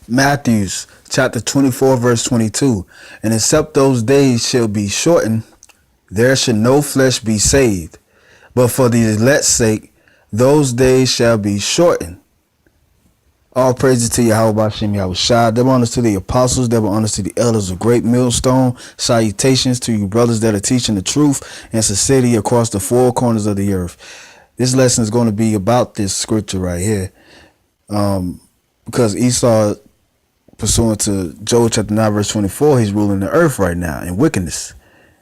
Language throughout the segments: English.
Matthews chapter 24 verse 22. And except those days shall be shortened, there shall no flesh be saved. But for the elect's sake, those days shall be shortened. All praises to Yahweh Hashem Yahushua. Double honors to the apostles, double honors to the elders of Great Millstone. Salutations to you brothers that are teaching the truth and sincerity across the four corners of the earth. This lesson is going to be about this scripture right here. Because Esau, pursuant to Job chapter 9 verse 24, he's ruling the earth right now in wickedness.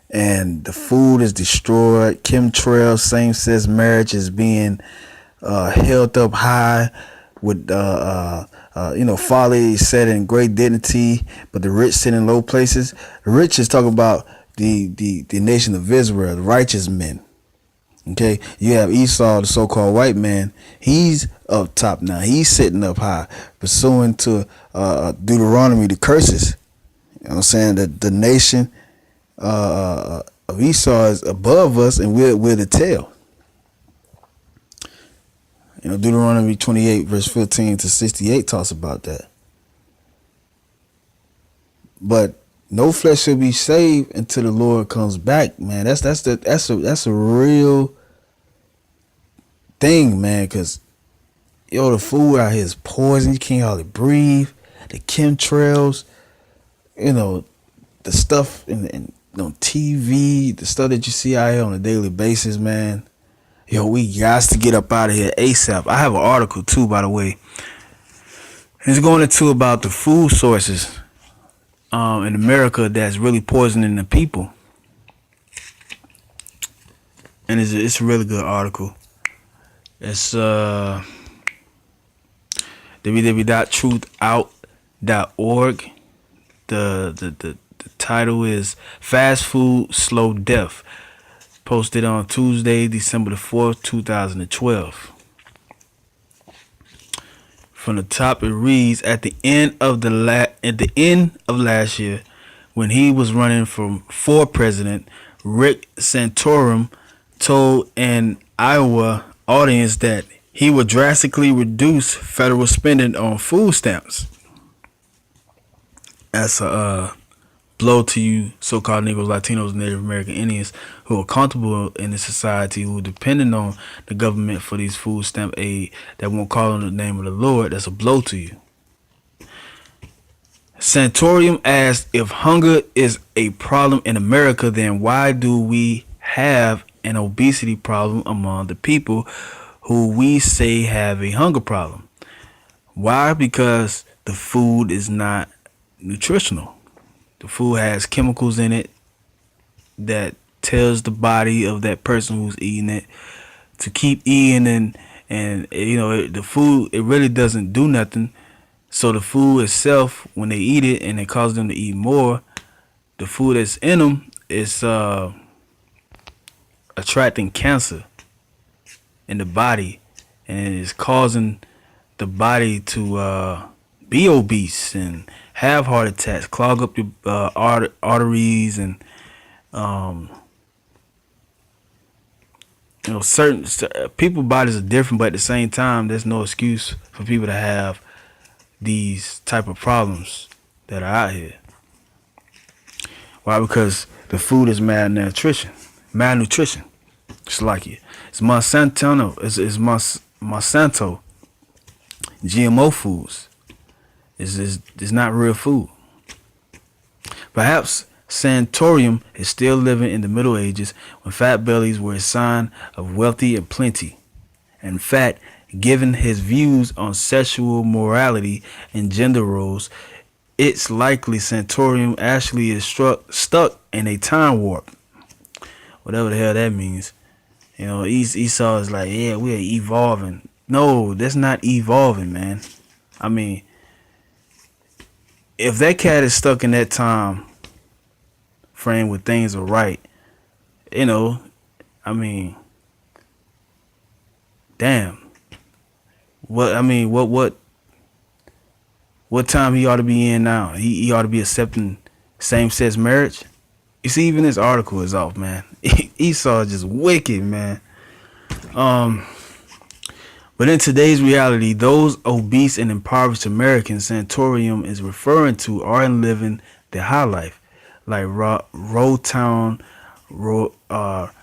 And the food is destroyed. Chemtrails, same-sex marriage is being held up high with folly set in great dignity, but the rich sit in low places. The rich is talking about the nation of Israel, the righteous men. Okay, you have Esau, the so-called white man. He's up top now. He's sitting up high, pursuing to Deuteronomy, the curses. You know what I'm saying? That the nation of Esau is above us, and we're the tail. You know, Deuteronomy 28 verse 15 to 68 talks about that. But no flesh shall be saved until the Lord comes back, man. That's a real thing, man. Cause the food out here is poison. You can't hardly breathe. The chemtrails, the stuff in on TV, the stuff that you see out here on a daily basis, man. We got to get up out of here ASAP. I have an article too, by the way. It's going into about the food sources in America that's really poisoning the people. And it's a really good article. It's www.truthout.org. The title is Fast Food Slow Death. Posted on Tuesday, December the 4th, 2012. From the top, it reads: At the end of last year, when he was running for president, Rick Santorum told an Iowa audience that he would drastically reduce federal spending on food stamps. That's a blow to you so-called Negroes, Latinos, Native American Indians who are comfortable in the society, who are dependent on the government for these food stamp aid that won't call on the name of the Lord. That's a blow to you. Santorum asked, if hunger is a problem in America, then why do we have an obesity problem among the people who we say have a hunger problem? Why? Because the food is not nutritional. The food has chemicals in it that tells the body of that person who's eating it to keep eating, and the food, it really doesn't do nothing. So the food itself, when they eat it and it causes them to eat more, the food that's in them is attracting cancer in the body, and it's causing the body to be obese and have heart attacks, clog up your arteries, and certain people's bodies are different, but at the same time, there's no excuse for people to have these type of problems that are out here. Why? Because the food is malnutrition. Just like it. It's Monsanto. It's Monsanto. GMO foods. It's not real food. Perhaps Santorum is still living in the Middle Ages when fat bellies were a sign of wealthy and plenty. In fact, given his views on sexual morality and gender roles, it's likely Santorum actually is stuck in a time warp. Whatever the hell that means. Esau is like, yeah, we're evolving. No, that's not evolving, man. I mean, if that cat is stuck in that time frame where things are right, damn. What time he ought to be in now? He ought to be accepting same-sex marriage. You see, even this article is off, man. Esau is just wicked, man. But in today's reality, those obese and impoverished Americans Santorium is referring to aren't living the high life, like Road Town royalty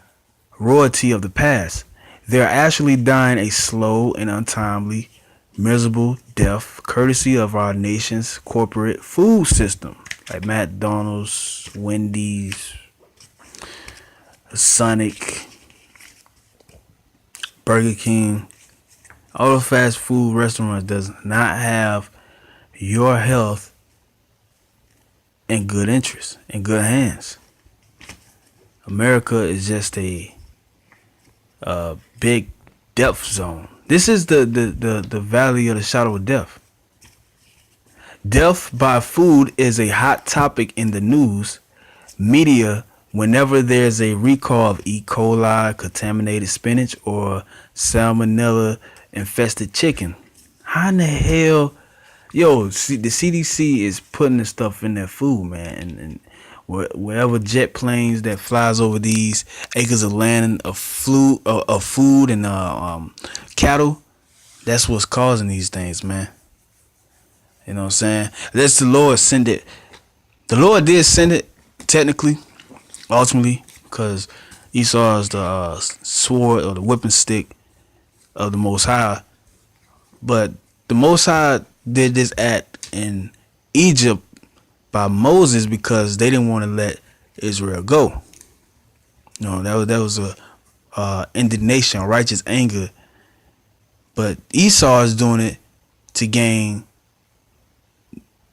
of the past. They're actually dying a slow and untimely, miserable death, courtesy of our nation's corporate food system, like McDonald's, Wendy's, Sonic, Burger King. All the fast food restaurants does not have your health in good interest, in good hands. America is just a big death zone. This is the valley of the shadow of death. Death by food is a hot topic in the news media whenever there's a recall of E. coli, contaminated spinach, or salmonella infested chicken. How in the hell, yo? See, the CDC is putting this stuff in their food, man, and wherever jet planes that flies over these acres of land of food and cattle, that's what's causing these things, man. You know what I'm saying? That's the Lord send it. The Lord did send it, technically, ultimately, because Esau is the sword or the whipping stick of the Most High. But the Most High did this act in Egypt by Moses because they didn't want to let Israel go. You know, that was a indignation, righteous anger. But Esau is doing it to gain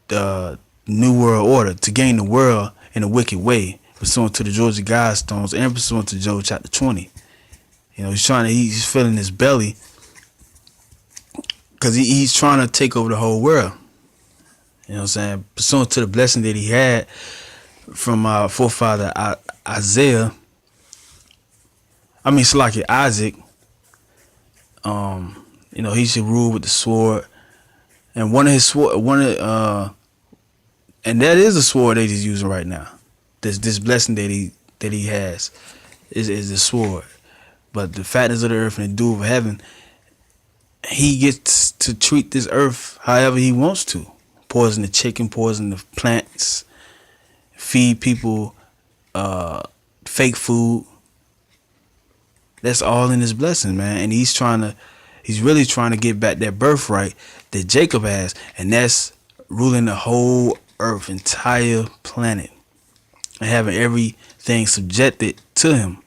the new world order, to gain the world in a wicked way, pursuant to the Georgia Guidestones and pursuant to Job chapter 20. You know, he's filling his belly because he's trying to take over the whole world. You know what I'm saying? Pursuant to the blessing that he had from our forefather Isaac. You know, he should rule with the sword. And and that is a sword that he's using right now. This blessing that he has is the sword. But the fatness of the earth and the dew of heaven, he gets to treat this earth however he wants to. Poison the chicken, poison the plants, feed people fake food. That's all in his blessing, man. And he's really trying to get back that birthright that Jacob has, and that's ruling the whole earth, entire planet, and having everything subjected to him.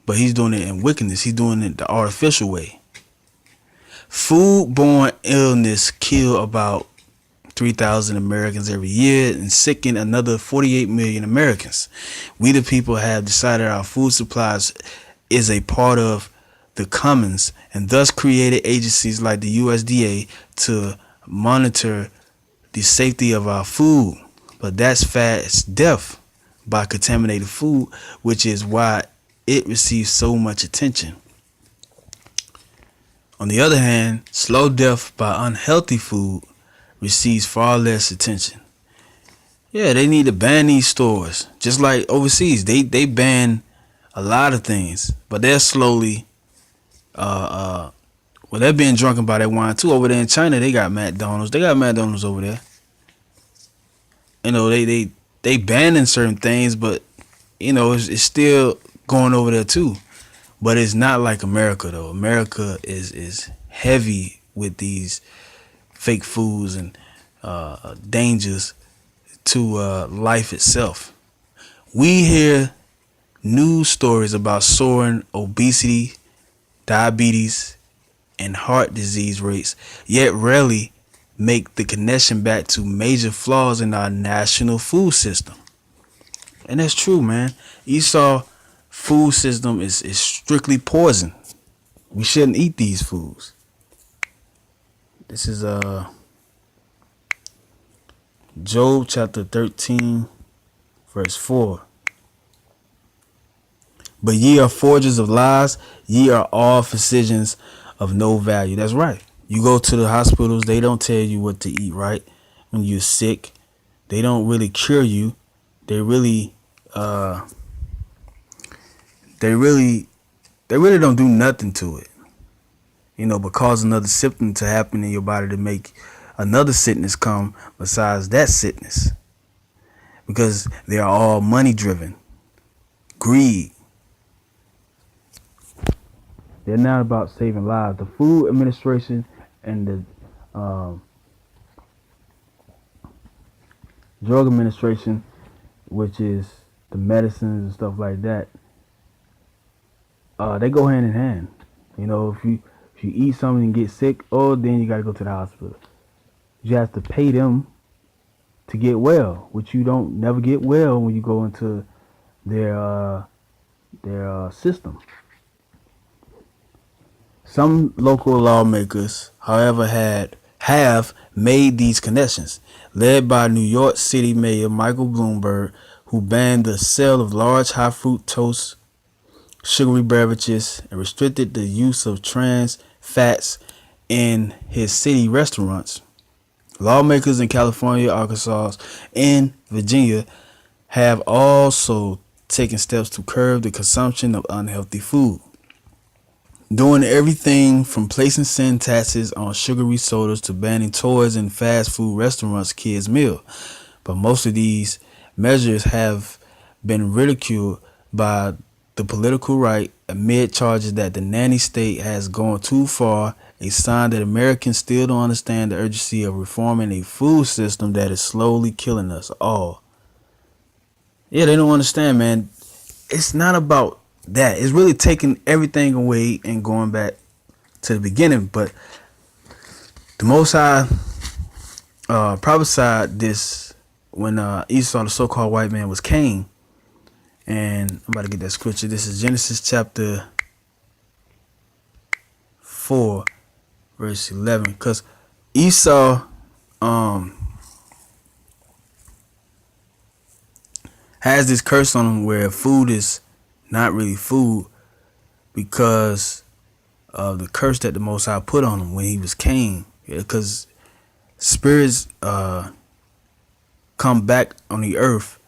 But he's doing it in wickedness. He's doing it the artificial way. Foodborne illness kill about 3,000 Americans every year and sicken another 48 million Americans. We the people have decided our food supplies is a part of the commons and thus created agencies like the USDA to monitor the safety of our food. But that's fast death by contaminated food, which is why it receives so much attention. On the other hand, slow death by unhealthy food receives far less attention. Yeah, they need to ban these stores. Just like overseas, they ban a lot of things, but they're slowly they're being drunken by that wine too. Over there in China, they got McDonald's. They got McDonald's over there. You know, they banning certain things, but you know, it's still going over there too. But it's not like America though. America is heavy with these fake foods and dangers to life itself. We hear news stories about soaring obesity, diabetes, and heart disease rates, yet rarely make the connection back to major flaws in our national food system. And that's true, man. Esau food system is strictly poison. We shouldn't eat these foods. This is Job chapter 13 verse 4. But ye are forgers of lies, ye are all physicians of no value. That's right. You go to the hospitals, they don't tell you what to eat, right? When you're sick, they don't really cure you. They really don't do nothing to it. but cause another symptom to happen in your body to make another sickness come besides that sickness. Because they are all money driven. Greed. They're not about saving lives. The Food Administration and the Drug Administration, which is the medicines and stuff like that, they go hand in hand. If you eat something and get sick, then you gotta go to the hospital. You have to pay them to get well, which you don't never get well when you go into their system. Some local lawmakers, however, have made these connections, led by New York City Mayor Michael Bloomberg, who banned the sale of large high fructose sugary beverages and restricted the use of trans fats in his city restaurants. Lawmakers in California, Arkansas, and Virginia have also taken steps to curb the consumption of unhealthy food, doing everything from placing sin taxes on sugary sodas to banning toys in fast food restaurants' kids' meal. But most of these measures have been ridiculed by the political right amid charges that the nanny state has gone too far, a sign that Americans still don't understand the urgency of reforming a food system that is slowly killing us all. Yeah, they don't understand, man. It's not about that. It's really taking everything away and going back to the beginning. But the Most High prophesied this when Esau, the so-called white man, was Cain. And I'm about to get that scripture. This is Genesis chapter 4, verse 11. Because Esau has this curse on him where food is not really food because of the curse that the Most High put on him when he was Cain. Because spirits come back on the earth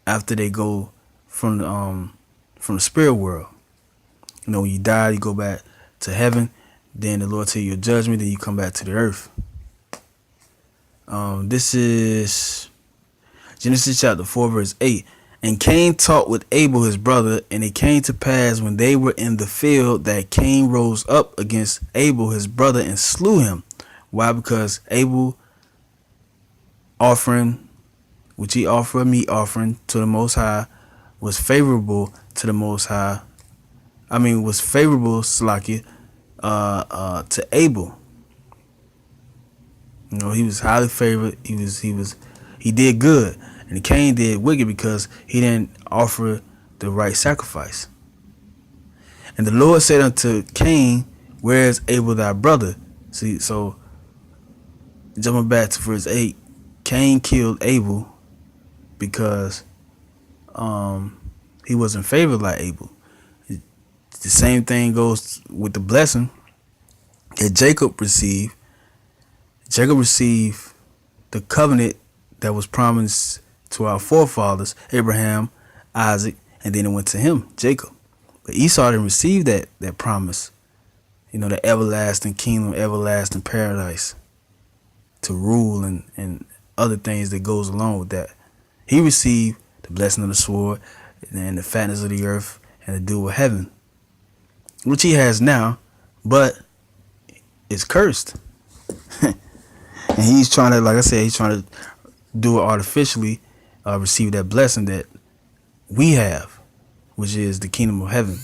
after they go from the spirit world. When you die, you go back to heaven. Then the Lord tell you your judgment. Then you come back to the earth. This is Genesis chapter 4, verse 8. And Cain talked with Abel his brother, and it came to pass when they were in the field that Cain rose up against Abel his brother and slew him. Why? Because Abel offering, which he offered a meat offering to the Most High, was favorable to the Most High. Was favorable, Salakia, to Abel. He was highly favored. He did good. And Cain did wicked because he didn't offer the right sacrifice. And the Lord said unto Cain, where is Abel thy brother? See, so jumping back to verse 8, Cain killed Abel because he wasn't favored like Abel. The same thing goes with the blessing that Jacob received. Jacob received the covenant that was promised to our forefathers, Abraham, Isaac, and then it went to him, Jacob. But Esau didn't receive that promise, the everlasting kingdom, everlasting paradise to rule and other things that goes along with that. He received the blessing of the sword and the fatness of the earth and the dew of heaven, which he has now, but it's cursed. And he's trying to, like I said, he's trying to do it artificially, receive that blessing that we have, which is the kingdom of heaven.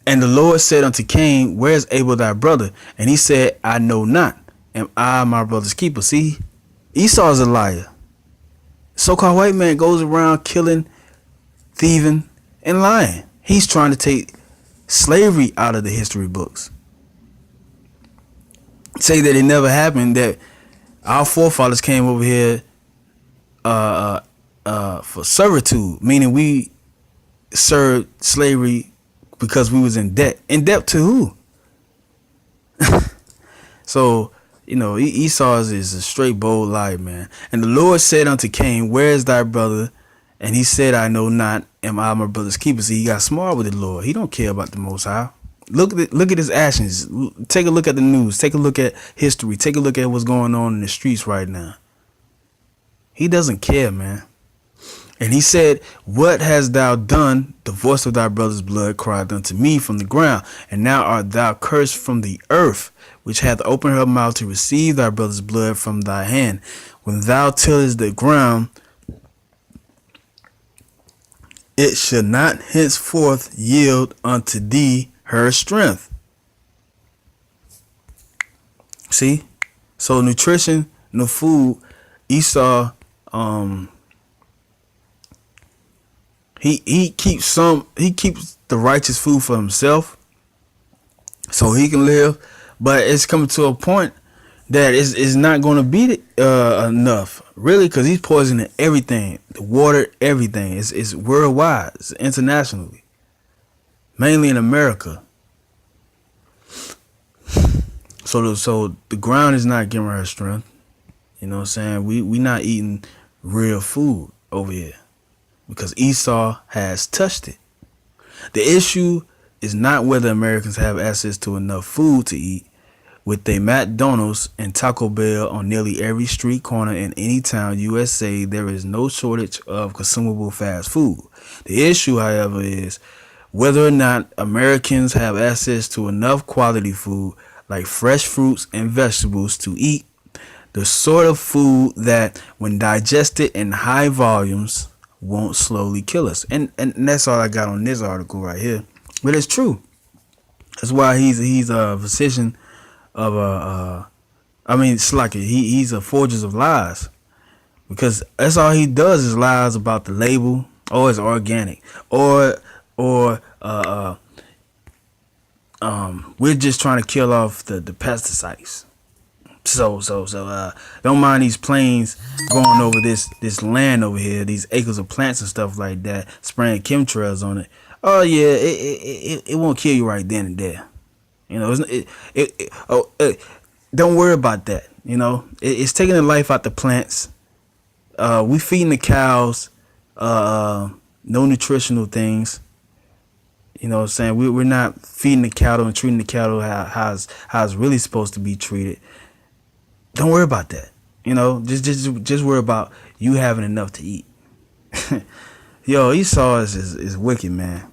And the Lord said unto Cain, where is Abel thy brother? And he said, I know not. Am I my brother's keeper? See, Esau is a liar. So-called white man goes around killing, thieving, and lying. He's trying to take slavery out of the history books. Say that it never happened, that our forefathers came over here for servitude, meaning we served slavery because we was in debt. In debt to who? So, Esau is a straight bold liar, man. And the Lord said unto Cain, where is thy brother? And he said, I know not. Am I my brother's keeper? See, he got smart with the Lord. He don't care about the Most High. Look at his actions. Take a look at the news. Take a look at history. Take a look at what's going on in the streets right now. He doesn't care, man. And he said, "What hast thou done? The voice of thy brother's blood cried unto me from the ground. And now art thou cursed from the earth, which hath opened her mouth to receive thy brother's blood from thy hand. When thou tillest the ground, it shall not henceforth yield unto thee her strength." See? So nutrition, no food, Esau, he keeps the righteous food for himself so he can live, but it's coming to a point that it's not going to be enough, really, because he's poisoning everything, the water, everything. It's worldwide, it's internationally, mainly in America. So the ground is not giving her strength. You know what I'm saying? We not eating real food over here because Esau has touched it. The issue is not whether Americans have access to enough food to eat. With a McDonald's and Taco Bell on nearly every street corner in any town, USA, there is no shortage of consumable fast food. The issue, however, is whether or not Americans have access to enough quality food like fresh fruits and vegetables to eat, the sort of food that, when digested in high volumes, won't slowly kill us. And that's all I got on this article right here. But it's true. That's why he's a physician of he's a forger of lies, because that's all he does is lies about the label, or it's organic, or we're just trying to kill off the pesticides. So don't mind these planes going over this land over here, these acres of plants and stuff like that, spraying chemtrails on it. Oh yeah, it won't kill you right then and there. You know, don't worry about that. You know, it's taking the life out the plants. We feeding the cows no nutritional things. You know what I'm saying? We're not feeding the cattle and treating the cattle how it's really supposed to be treated. Don't worry about that. You know, just worry about you having enough to eat. Yo, Esau is wicked, man.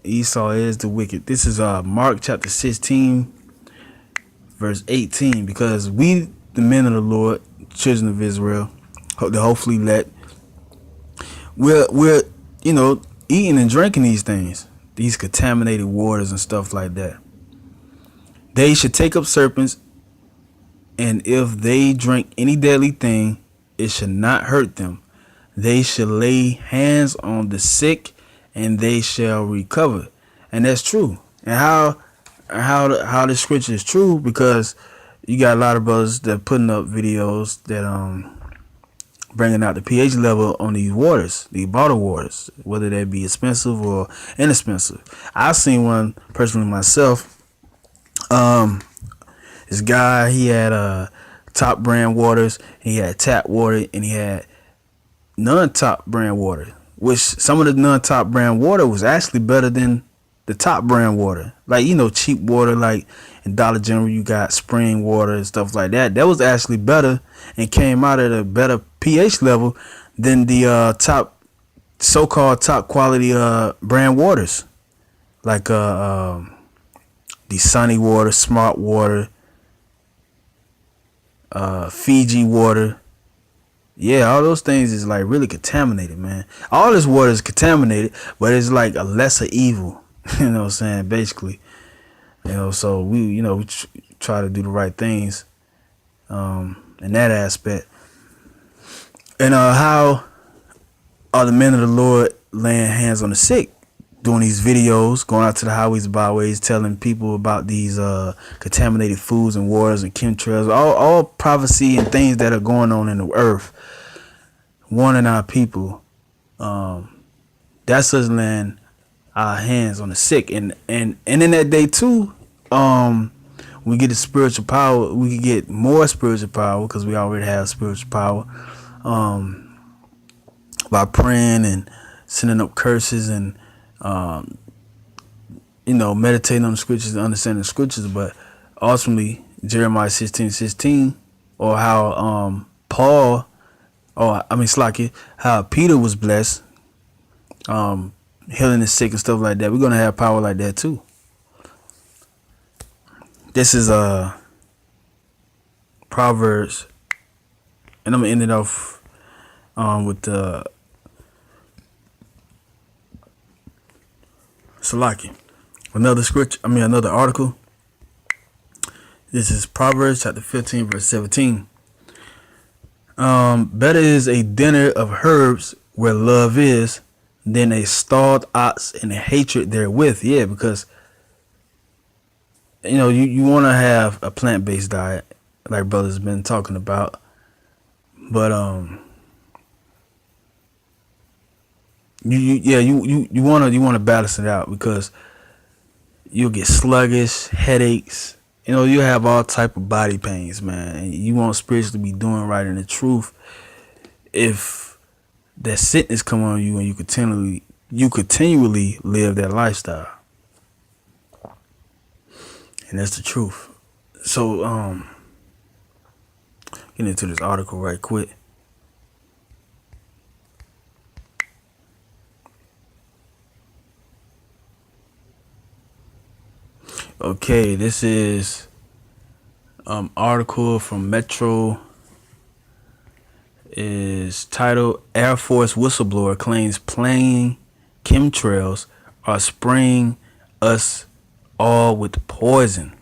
Esau is the wicked. This is Mark chapter 16, verse 18. Because we, the men of the Lord, children of Israel, hopefully we're eating and drinking these things, these contaminated waters and stuff like that. They should take up serpents, and if they drink any deadly thing, it should not hurt them. They shall lay hands on the sick, and they shall recover. And that's true. And how the scripture is true, because you got a lot of brothers that putting up videos that bringing out the pH level on these waters, these bottled waters, whether they be expensive or inexpensive. I've seen one personally myself. This guy, he had top brand waters, and he had tap water, and he had non-top brand water, which some of the non-top brand water was actually better than the top brand water. Like, cheap water, like in Dollar General, you got spring water and stuff like that. That was actually better and came out at a better pH level than the so-called top quality brand waters, like the Sunny Water, Smart Water, Fiji water. Yeah, all those things is like really contaminated, man. All this water is contaminated, but it's like a lesser evil. You know what I'm saying? Basically, so we try to do the right things in that aspect. And how are the men of the Lord laying hands on the sick, doing these videos, going out to the highways and byways, telling people about these contaminated foods and waters and chemtrails, all prophecy and things that are going on in the earth, warning our people. That's us laying our hands on the sick, and in that day too, we get the spiritual power. We can get more spiritual power because we already have spiritual power, by praying and sending up curses and meditating on the scriptures and understanding the scriptures, but ultimately Jeremiah 16:16, or how Paul, or I mean Slaki, how Peter was blessed, healing the sick and stuff like that. We're gonna have power like that too. This is Proverbs, and I'm gonna end it off with the Salaki. Another article. This is Proverbs chapter 15, verse 17. Better is a dinner of herbs where love is than a stalled ox and a hatred therewith. Yeah, because you want to have a plant-based diet, like brother's been talking about, but you want to balance it out, because you'll get sluggish, headaches. You have all type of body pains, man. And you won't spiritually be doing right in the truth if that sickness come on you and you continually live that lifestyle. And that's the truth. So get into this article right quick. Okay, this is article from Metro, is titled Air Force Whistleblower Claims Plane Chemtrails Are Spraying Us All with Poison.